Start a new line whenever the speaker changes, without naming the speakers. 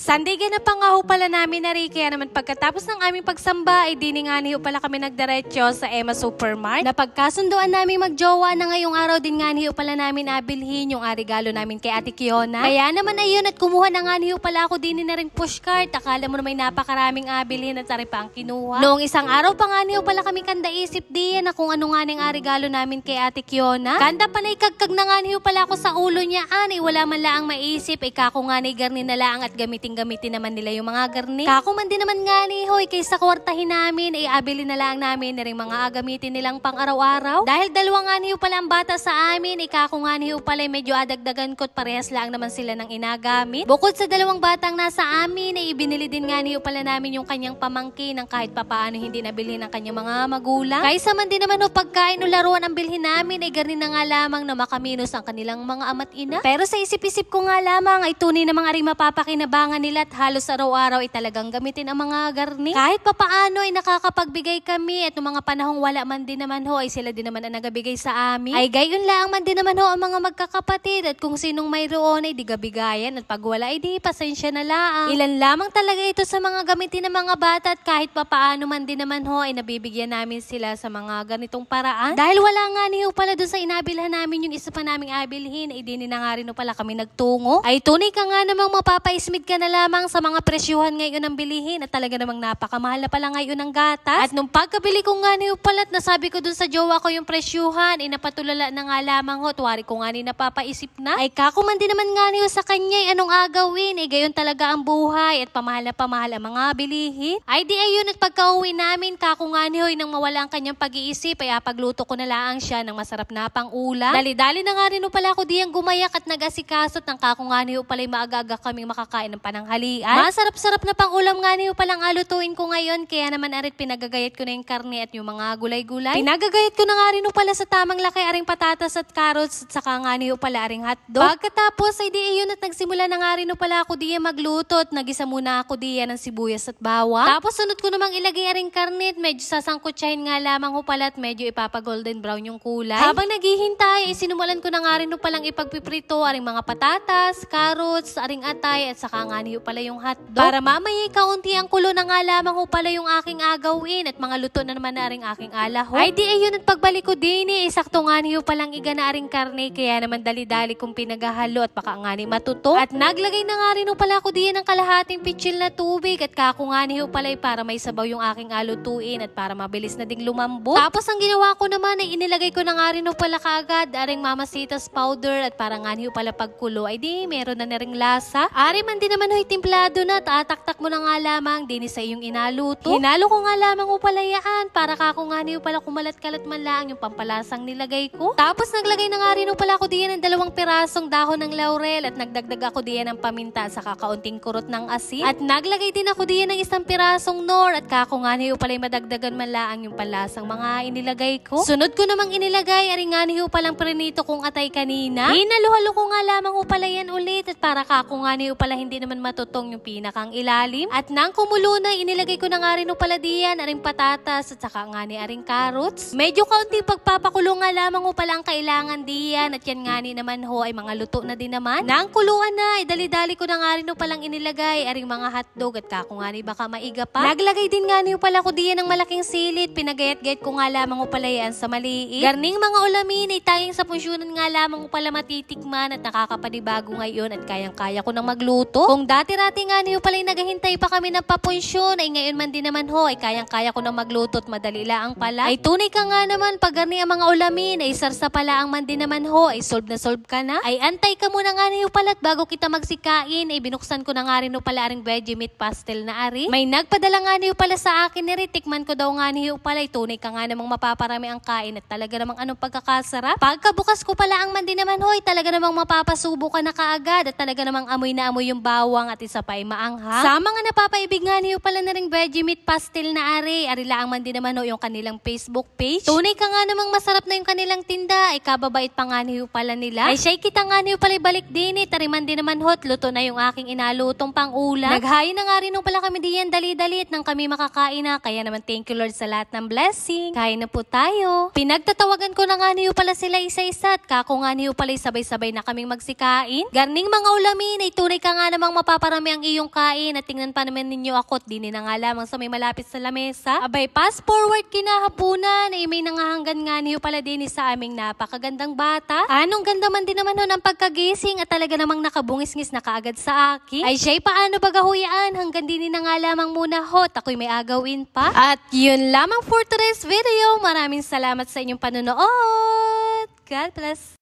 Sunday na pa nga ho pala namin na kaya naman pagkatapos ng aming pagsamba ay dini nga ho pala kami nagdiretso sa Emma Supermart. Napagkasunduan namin magjowa na ngayong araw din nga ho pala namin abilhin yung regalo namin kay Ate Kiona. Kaya naman ayun at kumuha na nga ho pala ako din na rin pushcart. Akala mo na may napakaraming abilhin at sari pa ang kinuha. Noong isang araw pa nga ho pala kami kanda isip diyan na kung ano nga ang regalo namin kay Ate Kiona. Kanda pa na ikagkag na nga ho pala ako sa ulo niya. Wala man laang maisip. Kako nga ni garni na laang at gamitin naman nila yung mga garni. Kako man din naman nga ni hoy kaysa kwartahin namin ay abili na lang namin na rin mga gamitin nilang pang araw-araw. Dahil dalawa nga niyo pala ang bata sa amin, kako nga niyo pala medyo adagdagan ko't parehas lang naman sila ng inagamit. Bukod sa dalawang batang nasa amin ay ibinili din nga niyo pala namin yung kanyang pamangkin ng kahit papaano hindi nabili ng kanyang mga magulang. Kaysa man din naman pagkain o laruan ang bilhin namin ay garni na nga lamang na makaminos ang kanilang mga ama't ina. Pero sa isip-isip ko nga lamang ay tunay namang aring mapapakinabangan nila at halos araw-araw ay talagang gamitin ang mga garni. Kahit papaano ay nakakapagbigay kami at noong mga panahong wala man din naman ho ay sila din naman ang nagabigay sa amin. Ay gayon lang man din naman ho ang mga magkakapatid at kung sinong mayroon ay digabigayan at pag wala ay di pasensya na lang. Ilan lamang talaga ito sa mga gamitin ng mga bata at kahit papaano man din naman ho ay nabibigyan namin sila sa mga ganitong paraan. Dahil wala nga niyo pala doon sa inabilhan namin yung isa pa naming abilhin ay di na nga rin pala kami nagtungo. Ay tunay ka nga namang mapapaismid ka na lamang sa mga presyuhan ngayon ng bilihin at talaga namang napakamahal na pala ngayon ng gatas. At nung pagkabili ko nga niyo pala at nasabi ko dun sa jowa ko yung presyuhan ay napatulala na nga lamang ho. Tuwari ko nga ni napapaisip na. Ay kako man din naman nga niyo sa kanya anong agawin. Ay gayon talaga ang buhay at pamahal na pamahal ang mga bilihin. Ay di ayun at pagka-uwi namin kako nga niyo nang mawala ang kanyang pag-iisip ay pagluto ko na lang siya ng masarap na pang ulam. Dali-dali na nga rin pala ako diyang gumayak at nag-asikasot ng kako nga niyo pala maaga-aga kaming makakain ng pananghalian. Masarap-sarap na pang ulam nga niyo palang alutuin ko ngayon kaya naman arit pinagagayat ko na yung karne at yung mga gulay-gulay. Pinagagayat ko na nga rin pala sa tamang laki aring patatas at carrots at saka nga niyo pala aring hotdog. Pagkatapos ay di ayun at nagsimula na nga rin pala ako diyan magluto at nagisa muna ako diyan ng sibuyas at bawang. Tapos sunod ko namang ilagay aring karne at medyo sasangkutsahin nga lamang ho pala at medyo ipapa-golden brown yung kulay. Habang naghihintay ay sinumulan ko na nga rin palang ipagpiprito aring mga patatas, carrots, aring atay at saka nga niyo pala yung hotdog. Para mamaya kaunti ang kulo na nga lamang ho pala yung aking agawin at mga luto na naman na ring aking alaho. Ay di ayun at pagbalik ko din sakto nga niyo palang iga na aring karne kaya naman dali-dali kong pinaghahalo at baka nga ni matuto. At naglagay na nga rin pala ako diyan ng kalahating pitsil na tubig at kako nga niyo pala para may sabaw yung aking alutuin at para mabilis na ding lumambot. Tapos ang ginawa ko naman ay inilagay ko na nga rin pala kaagad aring mamasitas powder at para nga niyo pala pagkulo ay di meron na ring lasa. Ari man din naman ho'y timplado na at ataktak mo na nga lamang din sa iyong inaluto. Hinalo ko nga lamang pala yaan para kako nga niyo pala kumalat-kalat man lang yung pampalasang nilagay ko. Tapos naglagay na nga rin pala ako diyan ng 2 pirasong dahon ng laurel at nagdagdag ako diyan ng paminta sa kakaunting kurot ng asin. At naglagay din ako diyan ng 1 pirasong nor at kako nga niyo pala madagdagan man lang yung palasang mga inilagay ko. Sunod ko namang inilagay aring nga niyo palang prinito kong atay kanina. Hinaluhalo ko nga lamang pala yan ulit at para kako nga niyo pala hindi naman matutong yung pinakang ilalim. At nang kumulo na inilagay ko na nga rin pala diyan aring patatas at saka nga ni aring carrots. Medyo kaunting pagpapakulo nga lamang pala ang kailangan diyan at yan nga ni naman ho ay mga luto na din naman. Nang kuluan na ay dali-dali ko na nga rin palang inilagay aring mga hotdog at kako nga ni baka maiga pa. Naglagay din nga niyo pala ko diyan ng malaking silit. Pinagayat-gayat ko nga lamang pala yan sa maliit. Garning mga ulamin ay tayong sa punsyonan nga lamang pala matitikman at nakakapanibago ngayon at kayang-kaya ko nang magluto. Kung dati-rati nga niyo pala naghahintay pa kami ng papunsyon ay ngayon man din naman ho ay kayang-kaya ko nang magluto at madali lang pala. Ay tunay ka nga naman pag garni ang mga ulamin ay sarsa pala ang man din naman ho ay solve na solve ka na. Ay antay ka muna nga niyo pala at bago kita magsikain ay binuksan ko na nga rin pala aring veggie meat pastel na ari. May nagpadala nga niyo pala sa akin tikman ko daw nga niyo pala ay tunay ka nga namang mapaparami ang kain at talaga namang anong pagkakasarap. Pagkabukas ko pala ang man din naman ho ay talaga namang mapapasubo ka na kaagad at talaga namang amoy na amoy yung bawang at isa pa ay maanghang. Sa mga napapaibig nga niyo pala na ring veggie meat pastel na ari lang man din naman ho yung kanilang Facebook page. Tunay ka nga namang masarap na yung kanilang tinda ay kababait pa nga niyo pala nila. Ay siya'y kita nga niyo pala balik din tariman din naman hot luto na yung aking inalutong pang ulam. Naghain na nga rin pala kami diyan dali-dali at nang kami makakain na kaya naman thank you Lord sa lahat ng blessing. Kain na po tayo. Pinagtatawagan ko na nga niyo pala sila isa-isa at kako nga niyo pala sabay-sabay na kaming magsikain. Garning mga ulamin ay tunay ka nga namang mapaparami ang iyong kain at tingnan pa naman ninyo ako at di na nga lamang sa may malapit sa lamesa. Abay, fast forward kinahapunan ay may nangahanggan nga niyo pala din sa aming napakagandang bata. Anong ganda man din naman nun ang pagkagising at talaga namang nakabungis-ngis na kaagad sa akin. Ay siya'y paano bagahuyaan hanggang din na nga lamang muna hot. Ako'y may agawin pa. At yun lamang for today's video. Maraming salamat sa inyong panonood. God bless.